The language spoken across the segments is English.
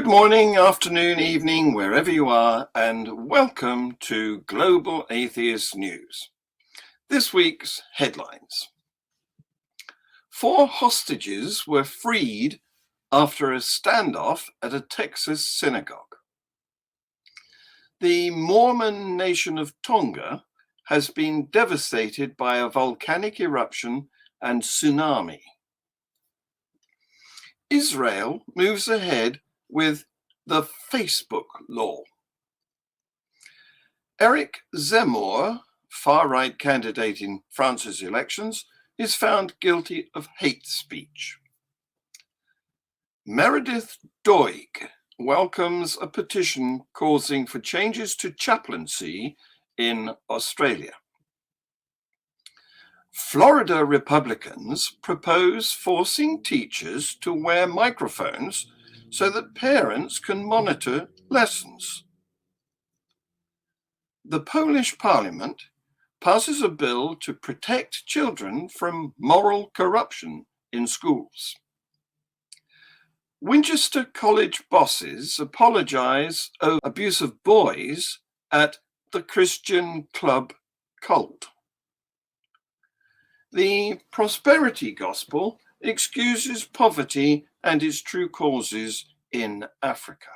Good morning, afternoon, evening, wherever you are, and welcome to Global Atheist News. This week's headlines. 4 hostages were freed after a standoff at a Texas synagogue. The Mormon nation of Tonga has been devastated by a volcanic eruption and tsunami. Israel moves ahead with the Facebook law. Eric Zemmour, far-right candidate in France's elections, is found guilty of hate speech. Meredith Doig welcomes a petition calling for changes to chaplaincy in Australia. Florida Republicans propose forcing teachers to wear microphones so that parents can monitor lessons. The Polish Parliament passes a bill to protect children from moral corruption in schools. Winchester College bosses apologise over abuse of boys at the Christian club cult. The prosperity gospel excuses poverty and its true causes in Africa.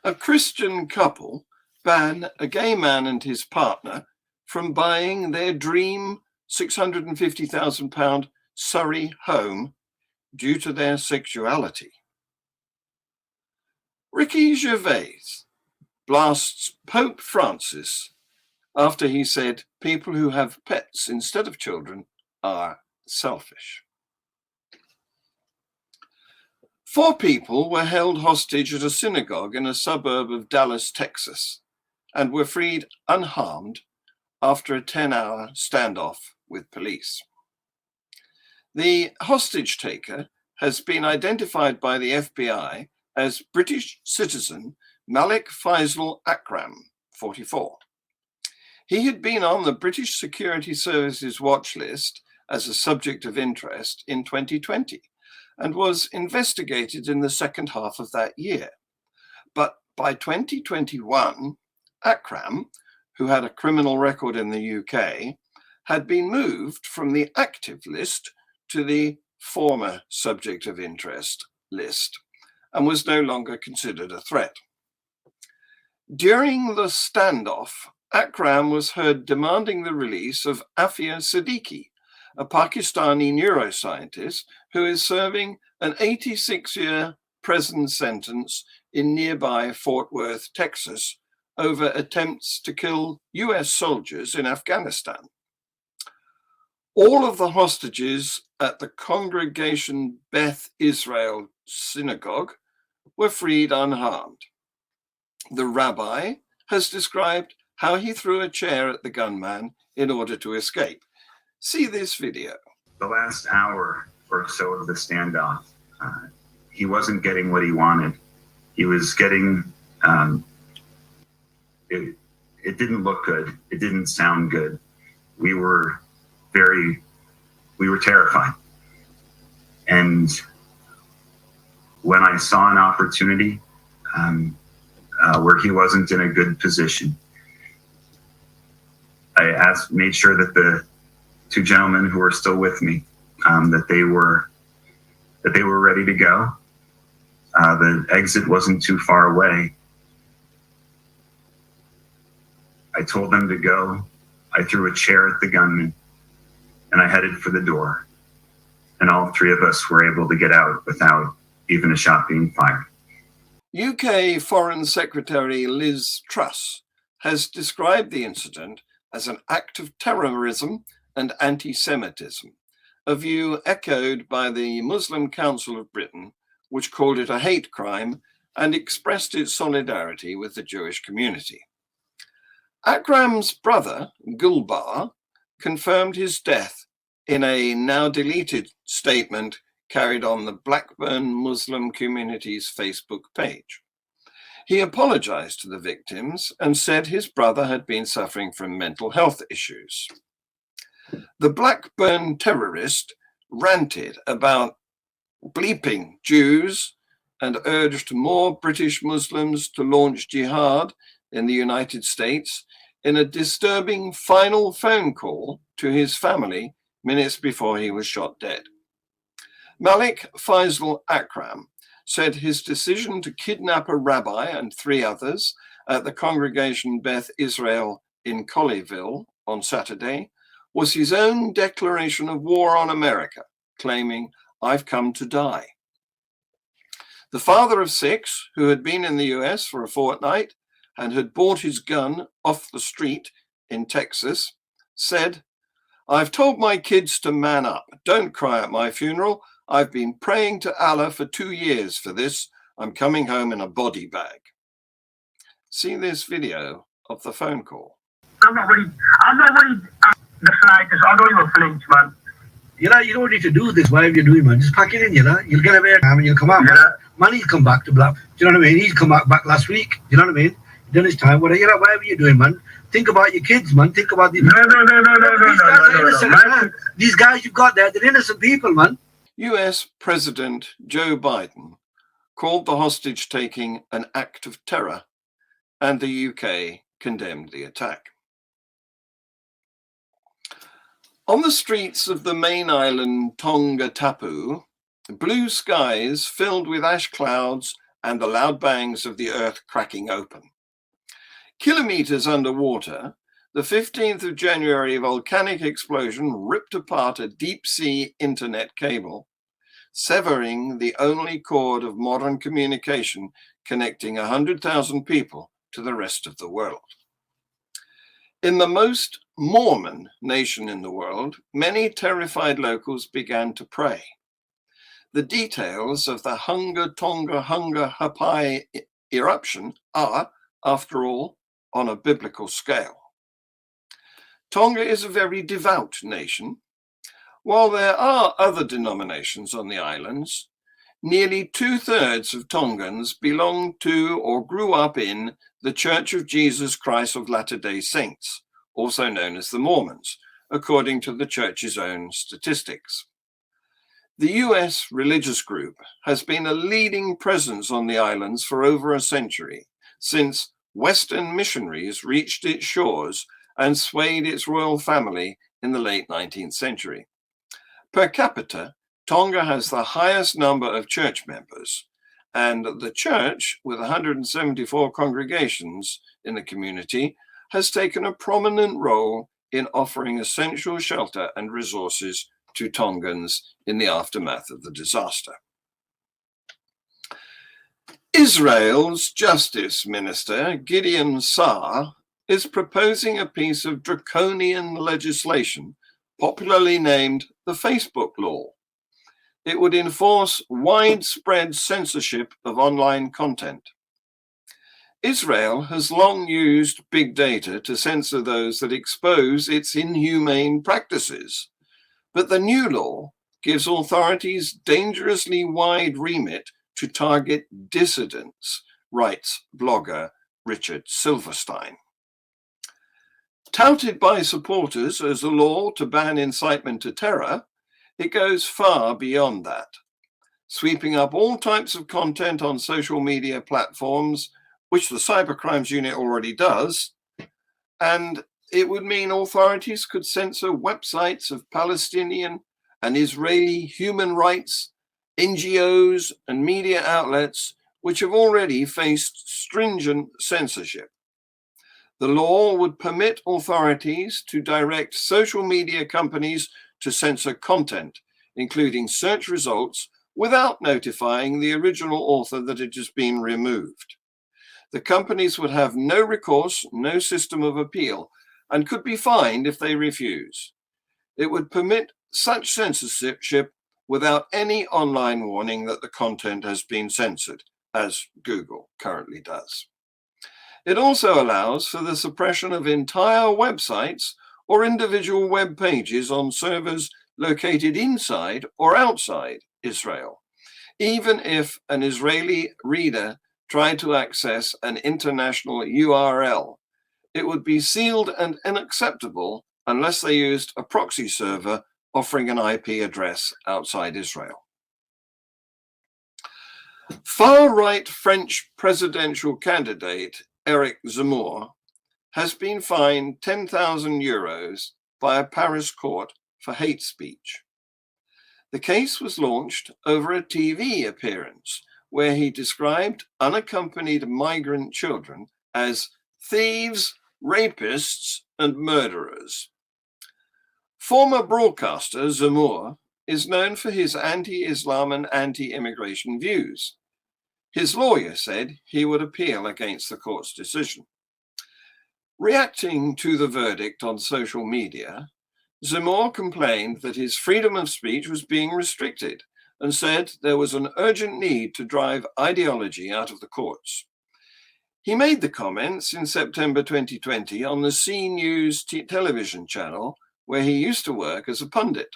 A Christian couple ban a gay man and his partner from buying their dream £650,000 Surrey home due to their sexuality. Ricky Gervais blasts Pope Francis after he said people who have pets instead of children are selfish. 4 people were held hostage at a synagogue in a suburb of Dallas, Texas, and were freed unharmed after a 10-hour standoff with police. The hostage taker has been identified by the FBI as British citizen Malik Faisal Akram, 44. He had been on the British Security Services watch list as a subject of interest in 2020 and was investigated in the second half of that year. But by 2021, Akram, who had a criminal record in the UK, had been moved from the active list to the former subject of interest list and was no longer considered a threat. During the standoff, Akram was heard demanding the release of Afia Siddiqui, a Pakistani neuroscientist who is serving an 86-year prison sentence in nearby Fort Worth, Texas, over attempts to kill US soldiers in Afghanistan. All of the hostages at the Congregation Beth Israel synagogue were freed unharmed. The rabbi has described how he threw a chair at the gunman in order to escape. See this video. The last hour or so of the standoff, he wasn't getting what he wanted. He was getting, it didn't look good. It didn't sound good. We were terrified. And when I saw an opportunity where he wasn't in a good position, I made sure that the 2 gentlemen who were still with me, that they were ready to go. The exit wasn't too far away. I told them to go. I threw a chair at the gunman, and I headed for the door. And all 3 of us were able to get out without even a shot being fired. UK Foreign Secretary Liz Truss has described the incident as an act of terrorism and anti-Semitism, a view echoed by the Muslim Council of Britain, which called it a hate crime and expressed its solidarity with the Jewish community. Akram's brother, Gulbar, confirmed his death in a now-deleted statement carried on the Blackburn Muslim community's Facebook page. He apologized to the victims and said his brother had been suffering from mental health issues. The Blackburn terrorist ranted about bleeping Jews and urged more British Muslims to launch jihad in the United States in a disturbing final phone call to his family minutes before he was shot dead. Malik Faisal Akram said his decision to kidnap a rabbi and 3 others at the congregation Beth Israel in Colleyville on Saturday was his own declaration of war on America, claiming, "I've come to die." The father of 6, who had been in the US for a fortnight and had bought his gun off the street in Texas, said, "I've told my kids to man up. Don't cry at my funeral. I've been praying to Allah for 2 years for this. I'm coming home in a body bag." See this video of the phone call. I'm not worried the slightest. I don't even flinch, man. You don't need to do this, whatever you're doing, man. Just pack it in, You'll get away and you'll come out. Yeah. Man, he'll come back to black. Do you know what I mean? He's come back last week. Do you know what I mean? He's done his time. Whatever you're doing, man. Think about your kids, man. Think about the... No. These guys you've got there, they're innocent people, man. US President Joe Biden called the hostage-taking an act of terror, and the UK condemned the attack. On the streets of the main island Tonga Tapu, blue skies filled with ash clouds and the loud bangs of the earth cracking open. Kilometers underwater, the 15th of January volcanic explosion ripped apart a deep-sea internet cable, severing the only cord of modern communication connecting 100,000 people to the rest of the world. In the most Mormon nation in the world, many terrified locals began to pray. The details of the Tonga Hapai eruption are, after all, on a biblical scale. Tonga is a very devout nation. While there are other denominations on the islands, nearly 2/3 of Tongans belong to or grew up in the Church of Jesus Christ of Latter-day Saints, also known as the Mormons, according to the church's own statistics. The US religious group has been a leading presence on the islands for over a century, since Western missionaries reached its shores and swayed its royal family in the late 19th century. Per capita, Tonga has the highest number of church members, and the church, with 174 congregations in the community, has taken a prominent role in offering essential shelter and resources to Tongans in the aftermath of the disaster. Israel's Justice Minister, Gideon Saar, is proposing a piece of draconian legislation popularly named the Facebook Law. It would enforce widespread censorship of online content. Israel has long used big data to censor those that expose its inhumane practices, but the new law gives authorities dangerously wide remit to target dissidents, writes blogger Richard Silverstein. Touted by supporters as a law to ban incitement to terror, it goes far beyond that, sweeping up all types of content on social media platforms, which the Cybercrimes Unit already does, and it would mean authorities could censor websites of Palestinian and Israeli human rights, NGOs, and media outlets which have already faced stringent censorship. The law would permit authorities to direct social media companies to censor content, including search results, without notifying the original author that it has been removed. The companies would have no recourse, no system of appeal, and could be fined if they refuse. It would permit such censorship without any online warning that the content has been censored, as Google currently does. It also allows for the suppression of entire websites or individual web pages on servers located inside or outside Israel, even if an Israeli reader tried to access an international URL. It would be sealed and unacceptable unless they used a proxy server offering an IP address outside Israel. Far-right French presidential candidate Eric Zemmour has been fined €10,000 by a Paris court for hate speech. The case was launched over a TV appearance where he described unaccompanied migrant children as thieves, rapists, and murderers. Former broadcaster Zemmour is known for his anti-Islam and anti-immigration views. His lawyer said he would appeal against the court's decision. Reacting to the verdict on social media, Zemmour complained that his freedom of speech was being restricted and said there was an urgent need to drive ideology out of the courts. He made the comments in September 2020 on the C News television channel, where he used to work as a pundit.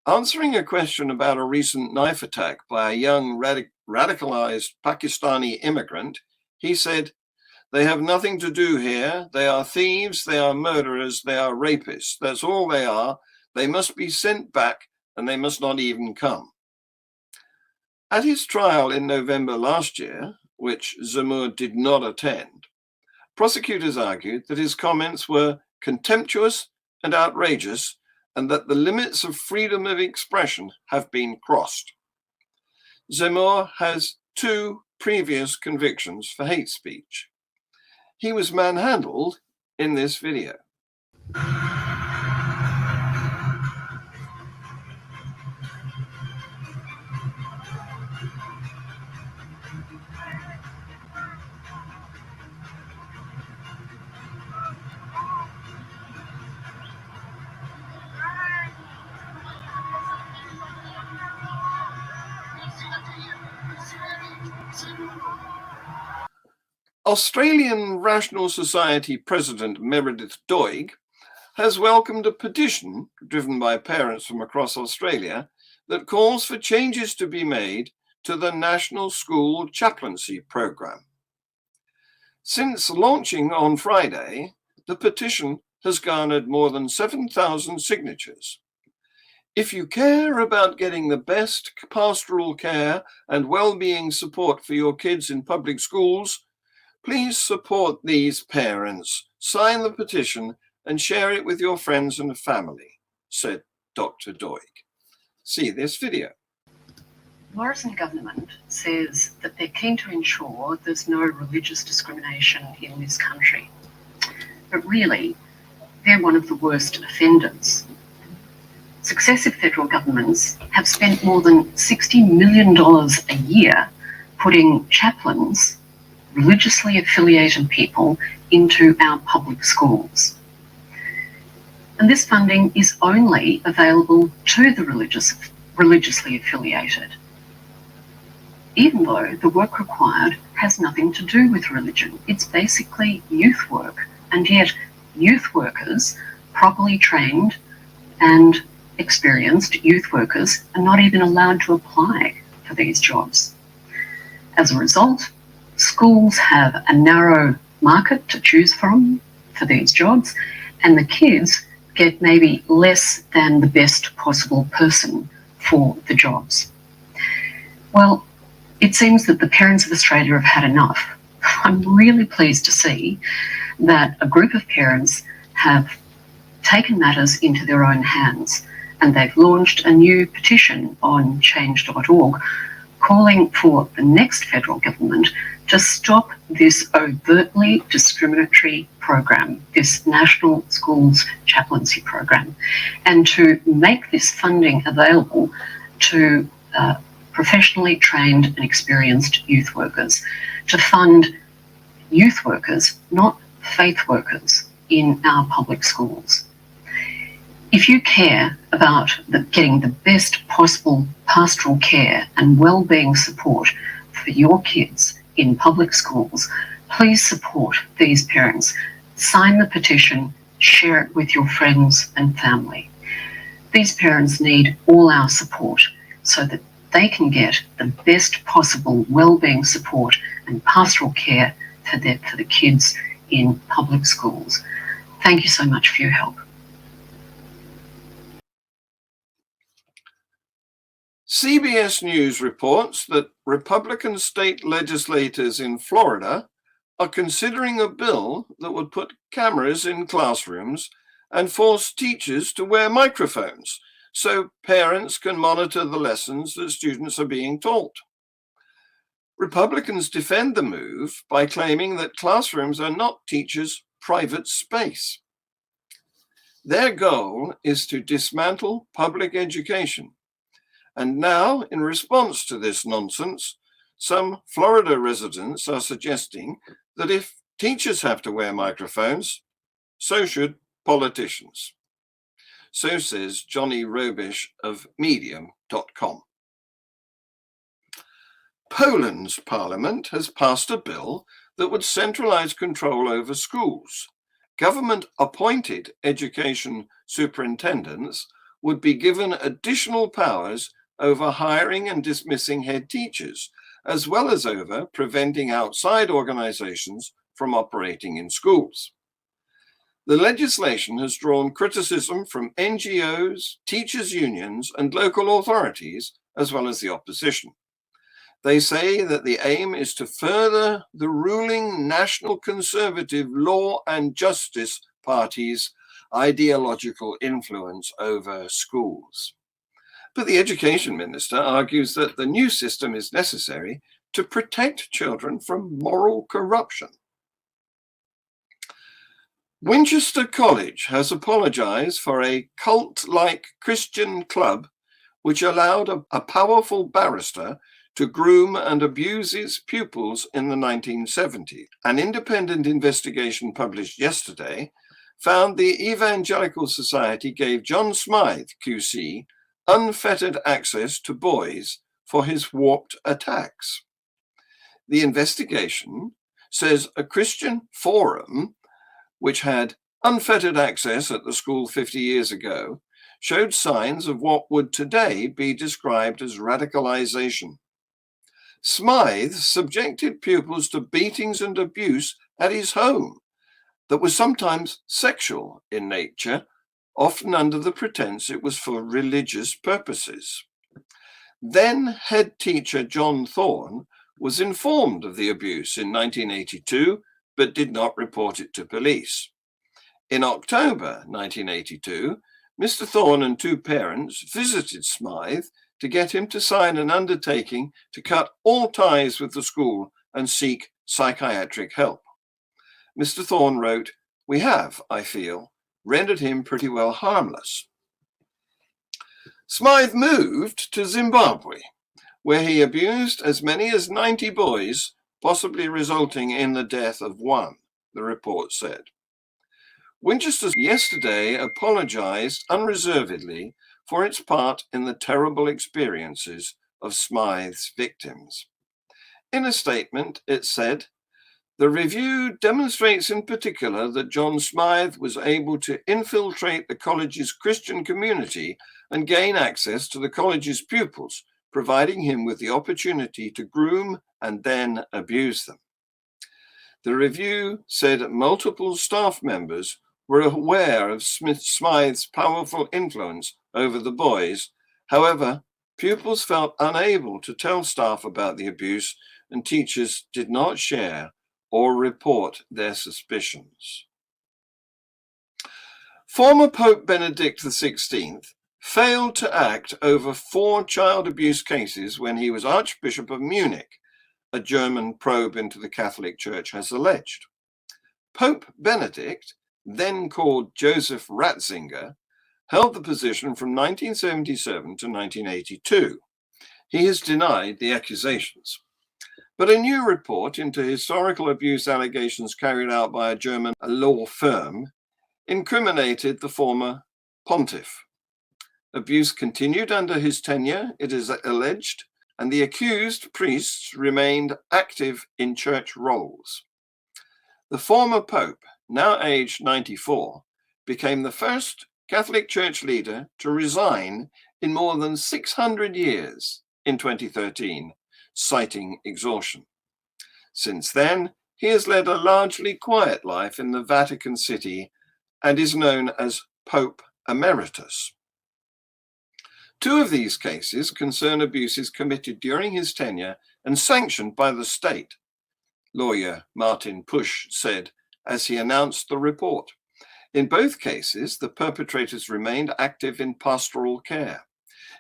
Answering a question about a recent knife attack by a young radicalized Pakistani immigrant, he said, "They have nothing to do here. They are thieves, they are murderers, they are rapists. That's all they are. They must be sent back and they must not even come." At his trial in November last year, which Zemmour did not attend, prosecutors argued that his comments were contemptuous and outrageous and that the limits of freedom of expression have been crossed. Zemmour has 2 previous convictions for hate speech. He was manhandled in this video. Australian Rational Society President Meredith Doig has welcomed a petition driven by parents from across Australia that calls for changes to be made to the National School Chaplaincy Program. Since launching on Friday, the petition has garnered more than 7,000 signatures. If you care about getting the best pastoral care and well-being support for your kids in public schools, please support these parents, sign the petition and share it with your friends and family, said Dr. Doig. See this video. Morrison government says that they're keen to ensure there's no religious discrimination in this country. But really, they're one of the worst offenders. Successive federal governments have spent more than $60 million a year putting chaplains, religiously affiliated people, into our public schools. And this funding is only available to the religiously affiliated, even though the work required has nothing to do with religion. It's basically youth work, and yet youth workers, properly trained and experienced youth workers, are not even allowed to apply for these jobs. As a result, schools have a narrow market to choose from for these jobs, and the kids get maybe less than the best possible person for the jobs. Well, it seems that the parents of Australia have had enough. I'm really pleased to see that a group of parents have taken matters into their own hands, and they've launched a new petition on change.org calling for the next federal government to stop this overtly discriminatory program, this National Schools Chaplaincy Program, and to make this funding available to professionally trained and experienced youth workers, to fund youth workers, not faith workers, in our public schools. If you care about getting the best possible pastoral care and well-being support for your kids in public schools, please support these parents. Sign the petition, share it with your friends and family. These parents need all our support so that they can get the best possible well-being support and pastoral care for the kids in public schools. Thank you so much for your help. CBS News reports that Republican state legislators in Florida are considering a bill that would put cameras in classrooms and force teachers to wear microphones so parents can monitor the lessons that students are being taught. Republicans defend the move by claiming that classrooms are not teachers' private space. Their goal is to dismantle public education. And now, in response to this nonsense, some Florida residents are suggesting that if teachers have to wear microphones, so should politicians. So says Johnny Robish of Medium.com. Poland's parliament has passed a bill that would centralize control over schools. Government-appointed education superintendents would be given additional powers over hiring and dismissing head teachers, as well as over preventing outside organizations from operating in schools. The legislation has drawn criticism from NGOs, teachers' unions, and local authorities, as well as the opposition. They say that the aim is to further the ruling National Conservative Law and Justice Party's ideological influence over schools. But the education minister argues that the new system is necessary to protect children from moral corruption. Winchester College has apologized for a cult-like Christian club which allowed a powerful barrister to groom and abuse his pupils in the 1970s. An independent investigation published yesterday found the Evangelical Society gave John Smythe, QC, unfettered access to boys for his warped attacks. The investigation says a Christian forum, which had unfettered access at the school 50 years ago, showed signs of what would today be described as radicalization. Smythe subjected pupils to beatings and abuse at his home that was sometimes sexual in nature, often under the pretense it was for religious purposes. Then head teacher John Thorne was informed of the abuse in 1982, but did not report it to police. In October 1982, Mr. Thorne and two parents visited Smythe to get him to sign an undertaking to cut all ties with the school and seek psychiatric help. Mr. Thorne wrote, "We have, I feel, rendered him pretty well harmless." Smythe moved to Zimbabwe, where he abused as many as 90 boys, possibly resulting in the death of one, the report said. Winchester yesterday apologized unreservedly for its part in the terrible experiences of Smythe's victims. In a statement, it said, "The review demonstrates in particular that John Smythe was able to infiltrate the college's Christian community and gain access to the college's pupils, providing him with the opportunity to groom and then abuse them." The review said multiple staff members were aware of Smythe's powerful influence over the boys. However, pupils felt unable to tell staff about the abuse, and teachers did not share or report their suspicions. Former Pope Benedict XVI failed to act over 4 child abuse cases when he was Archbishop of Munich, a German probe into the Catholic Church has alleged. Pope Benedict, then called Joseph Ratzinger, held the position from 1977 to 1982. He has denied the accusations. But a new report into historical abuse allegations carried out by a German law firm incriminated the former pontiff. Abuse continued under his tenure, it is alleged, and the accused priests remained active in church roles. The former pope, now aged 94, became the first Catholic Church leader to resign in more than 600 years in 2013, citing exhaustion. Since then, he has led a largely quiet life in the Vatican City and is known as Pope Emeritus. Two of these cases concern abuses committed during his tenure and sanctioned by the state, lawyer Martin Push said as he announced the report. In both cases, the perpetrators remained active in pastoral care.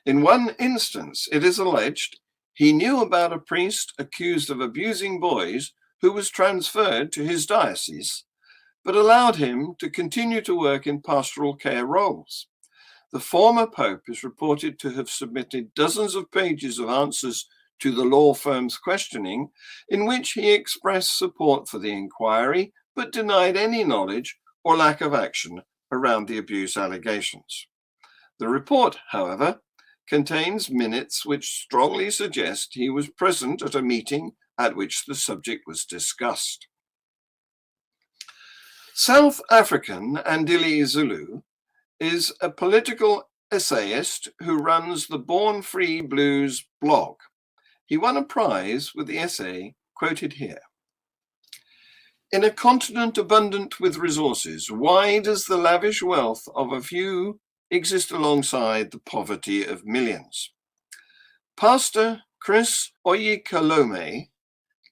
In one instance, it is alleged he knew about a priest accused of abusing boys who was transferred to his diocese, but allowed him to continue to work in pastoral care roles. The former pope is reported to have submitted dozens of pages of answers to the law firm's questioning, in which he expressed support for the inquiry, but denied any knowledge or lack of action around the abuse allegations. The report, however, contains minutes which strongly suggest he was present at a meeting at which the subject was discussed. South African Andile Zulu is a political essayist who runs the Born Free Blues blog. He won a prize with the essay quoted here. In a continent abundant with resources, why does the lavish wealth of a few exist alongside the poverty of millions? Pastor Chris Oyikalome,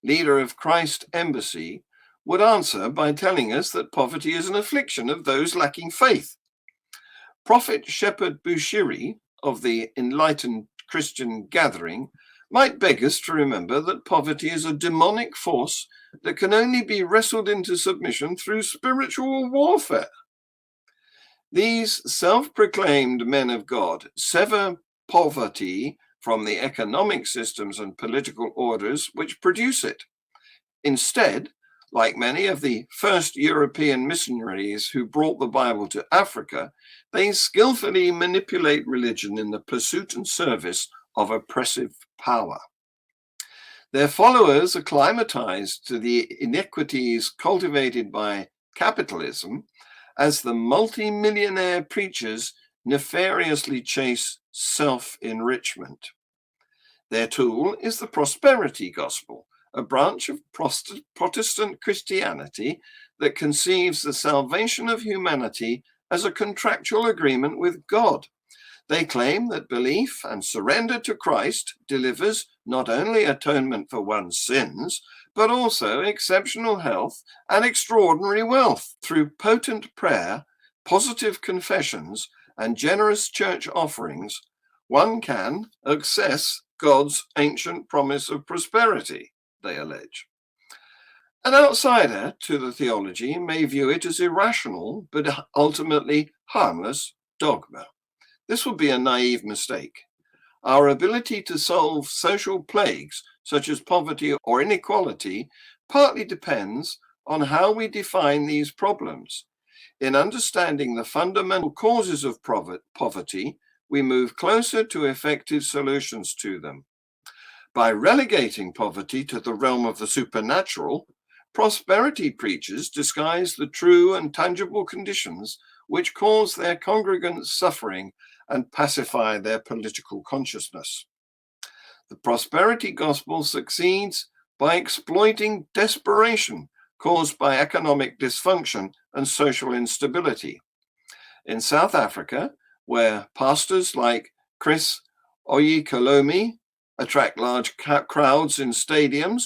leader of Christ Embassy, would answer by telling us that poverty is an affliction of those lacking faith. Prophet Shepherd Bushiri of the Enlightened Christian Gathering might beg us to remember that poverty is a demonic force that can only be wrestled into submission through spiritual warfare. These self-proclaimed men of God sever poverty from the economic systems and political orders which produce it. Instead, like many of the first European missionaries who brought the Bible to Africa, they skillfully manipulate religion in the pursuit and service of oppressive power. Their followers acclimatized to the inequities cultivated by capitalism as the multi-millionaire preachers nefariously chase self-enrichment. Their tool is the prosperity gospel, a branch of Protestant Christianity that conceives the salvation of humanity as a contractual agreement with God. They claim that belief and surrender to Christ delivers not only atonement for one's sins, but also exceptional health and extraordinary wealth. Through potent prayer, positive confessions, and generous church offerings, one can access God's ancient promise of prosperity, they allege. An outsider to the theology may view it as irrational, but ultimately harmless dogma. This would be a naive mistake. Our ability to solve social plagues, such as poverty or inequality, partly depends on how we define these problems. In understanding the fundamental causes of poverty, we move closer to effective solutions to them. By relegating poverty to the realm of the supernatural, prosperity preachers disguise the true and tangible conditions which cause their congregants suffering and pacify their political consciousness. The prosperity gospel succeeds by exploiting desperation caused by economic dysfunction and social instability. In South Africa, where pastors like Chris Oyikalome attract large crowds in stadiums,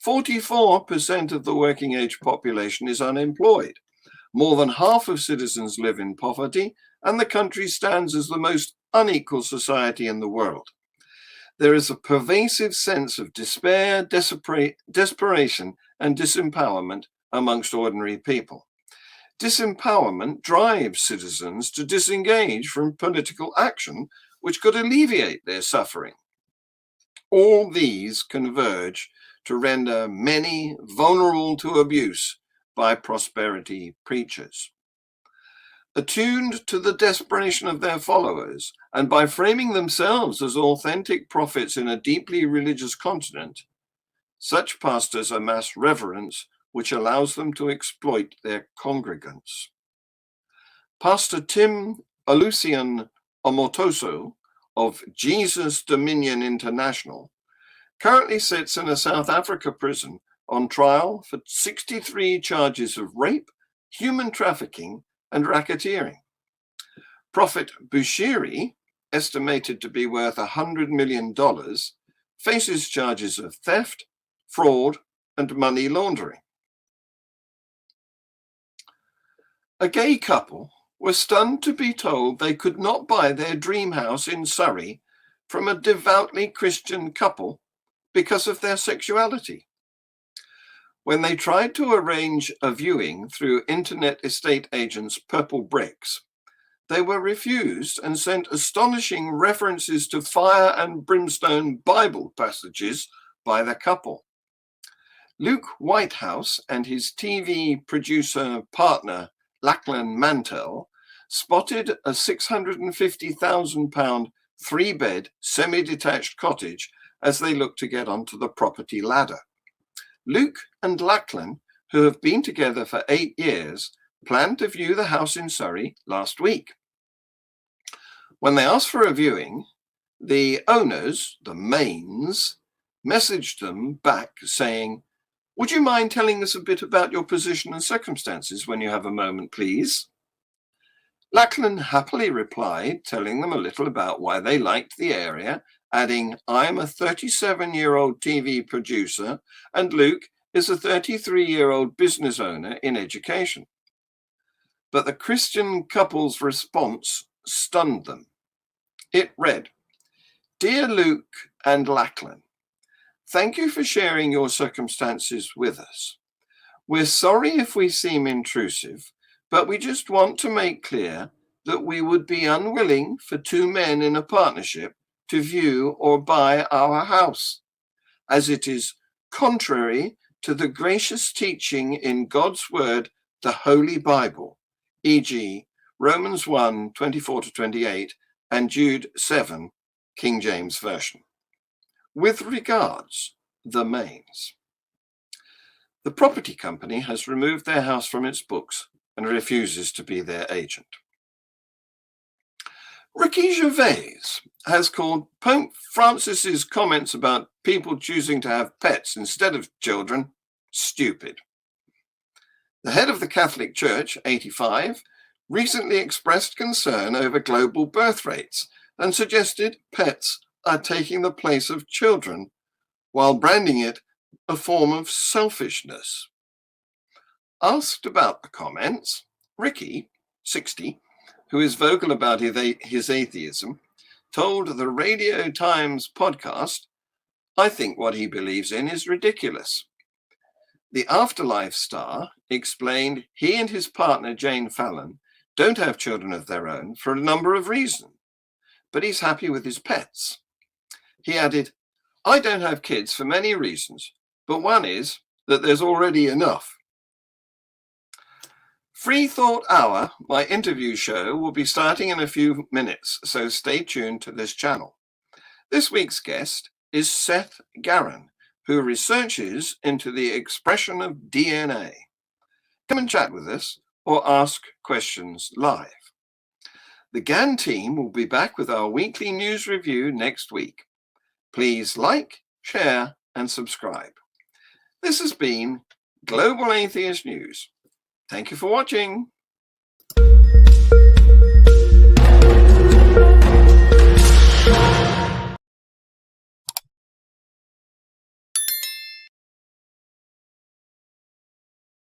44% of the working age population is unemployed. More than half of citizens live in poverty, and the country stands as the most unequal society in the world. There is a pervasive sense of despair, desperation, and disempowerment amongst ordinary people. Disempowerment drives citizens to disengage from political action, which could alleviate their suffering. All these converge to render many vulnerable to abuse by prosperity preachers. Attuned to the desperation of their followers, and by framing themselves as authentic prophets in a deeply religious continent, such pastors amass reverence which allows them to exploit their congregants. Pastor Tim Alucian Omotoso of Jesus Dominion International currently sits in a South Africa prison on trial for 63 charges of rape, human trafficking, and racketeering. Prophet Bushiri estimated to be worth $100 million, faces charges of theft, fraud, and money laundering. A gay couple were stunned to be told they could not buy their dream house in Surrey from a devoutly Christian couple because of their sexuality. When they tried to arrange a viewing through internet estate agents Purple Bricks, they were refused and sent astonishing references to fire and brimstone Bible passages by the couple. Luke Whitehouse and his TV producer partner Lachlan Mantell spotted a £650,000 three-bed semi-detached cottage as they looked to get onto the property ladder. Luke and Lachlan, who have been together for 8 years, planned to view the house in Surrey last week. When they asked for a viewing, the owners, the Mains, messaged them back saying, "Would you mind telling us a bit about your position and circumstances when you have a moment, please?" Lachlan happily replied, telling them a little about why they liked the area, adding, "I'm a 37-year-old TV producer, and Luke is a 33-year-old business owner in education." But the Christian couple's response stunned them. It read, "Dear Luke and Lachlan, thank you for sharing your circumstances with us. We're sorry if we seem intrusive, but we just want to make clear that we would be unwilling for two men in a partnership to view or buy our house, as it is contrary to the gracious teaching in God's word, the Holy Bible, e.g. Romans 1, 24-28 and Jude 7, King James Version. With regards, the Mains." The property company has removed their house from its books and refuses to be their agent. Ricky Gervais has called Pope Francis's comments about people choosing to have pets instead of children stupid. The head of the Catholic Church, 85, recently expressed concern over global birth rates and suggested pets are taking the place of children, while branding it a form of selfishness. Asked about the comments, Ricky, 60, who is vocal about his atheism, told the Radio Times podcast, "I think what he believes in is ridiculous." The Afterlife star explained he and his partner Jane Fallon don't have children of their own for a number of reasons, but he's happy with his pets. He added, "I don't have kids for many reasons, but one is that there's already enough." Free Thought Hour, my interview show, will be starting in a few minutes, so stay tuned to this channel. This week's guest is Seth Garron, who researches into the expression of DNA. Come and chat with us or ask questions live. The GAN team will be back with our weekly news review next week. Please like, share, and subscribe. This has been Global Atheist News. Thank you for watching.